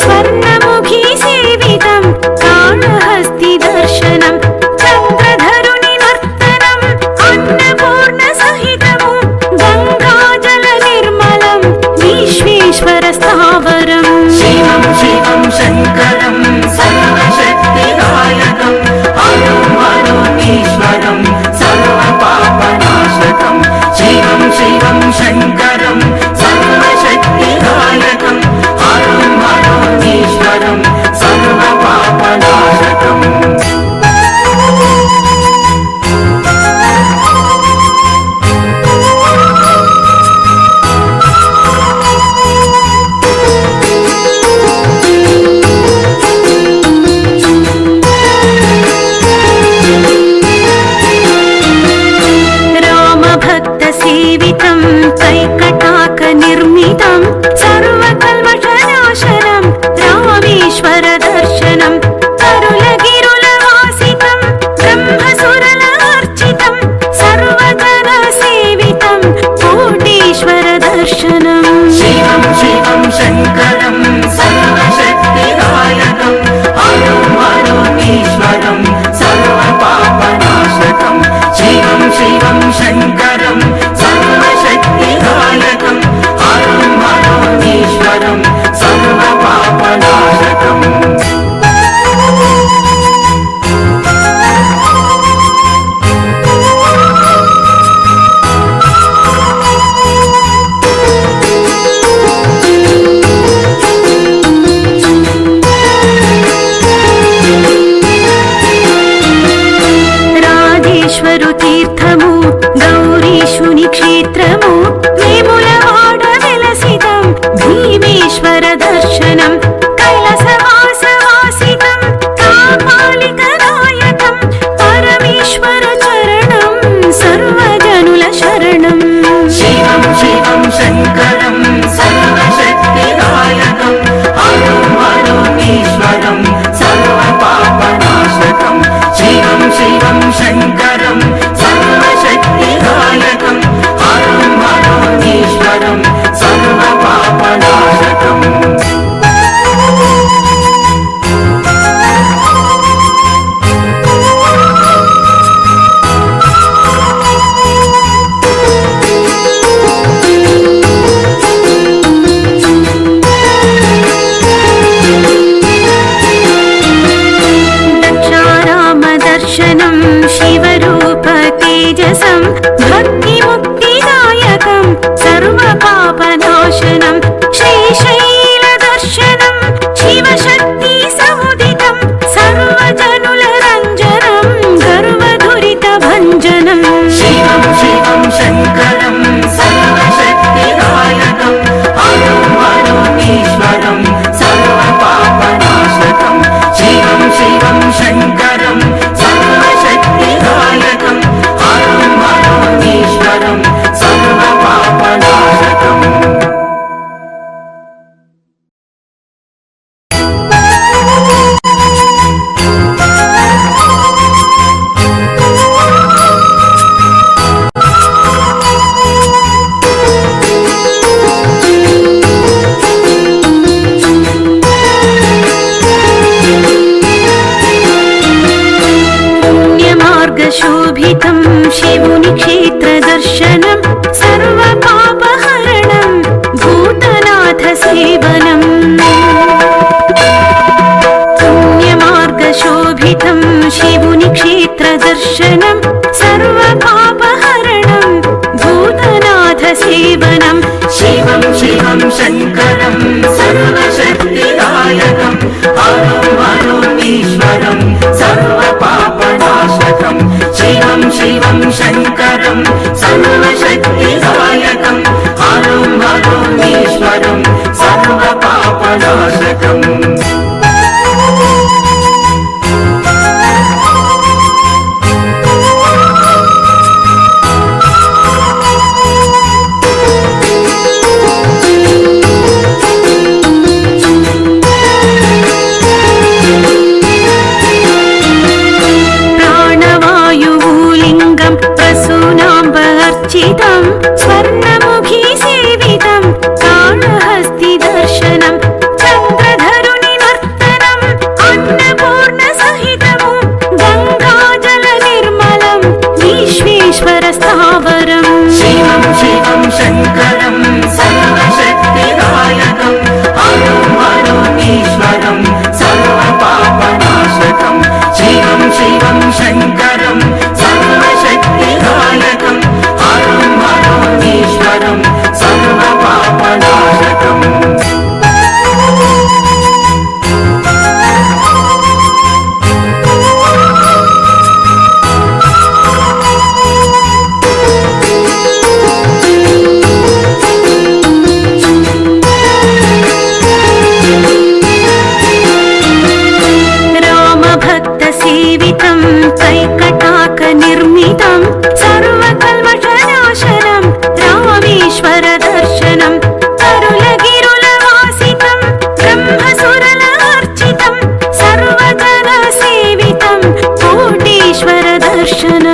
स्वर्णमुखी सेवितं कालहस्ति दर्शनं चन्द्रधरुनि नर्तनं अन्नपूर्ण सहितं गंगाजल निर्मलं विश्वेश्वर स्थावरं शिवं शिवं शंकरं सर्वशक्तिदायकं हरं हरोनीश्वरं सर्वपापनाशकं शिवं शिवं शंकरं सर्वशक्तिदायकं हरं हरोनीश्वरं सर्वपापनाशकम् रामभक्तसेवितं कैकटाकनिर्मितं सर्वकल्मषनाशनं रामेश्वर दर्शनं तरुलगिरुलवासितं ब्रह्मसुरलार्चितं सर्वजनसेवितं कोटीश्वर दर्शनं शिवं शिवं शंकरं सर्वशक्तिदायकं हरं हरोनीश्वरं सर्वपापनाशकं शिवं शिवं शंकरं सर्वशक्तिदायकं हरं हरोनीश्वरं सर्वपापनाशकम् तीर्थमु गौरीशुनि क्षेत्रमु वेमुलवाड वेलसितं भीमेश्वर दर्शनं कैलासवासवासितं कापालिकनायकं परमेश्वर चरणं सर्वजनुल शरणं शिवं शिवं शंकरं सर्वशक्तिदायकं हरं हरोनीश्वरं सर्वपापनाशकं शिवं शिवं शंकरं सर्वशक्तिदायकं हरं हरोनीश्वरं सर्वपापनाशकम् दक्षारामदर्शनं शिवरूप तेजसं भक्तिमुक्तिदायकं सर्वपापनाशनं श्रीशैलदर्शनं शिवशक्तिसमुदितं सर्वजनुलरञ्जनं गर्वदुरितभञ्जनं शिवं शिवं शंकरं सर्वशक्तिदायकं हरं हरोनीश्वरं सर्वपापनाशकं शिवं शिवं शंकरं सर्वशक्तिदायकं हरं हरोनीश्वरं सर्वपापनाशकम् शोभितं शिवुनि क्षेत्रदर्शनं सर्वपापहरणं भूतनाथसेवनं पुण्यमार्गशोभितं शिवुनि क्षेत्रदर्शनं सर्वपापहरणं भूतनाथसेवनं शिवं शिवं शंकरं सर्वशक्तिदायकं हरं हरोनीश्वरं सर्वपापनाशकं शिवं शिवं शंकरं सर्वशक्तिदायकं हरं हरोनीश्वरं सर्वपापनाशकम् दर्शनम्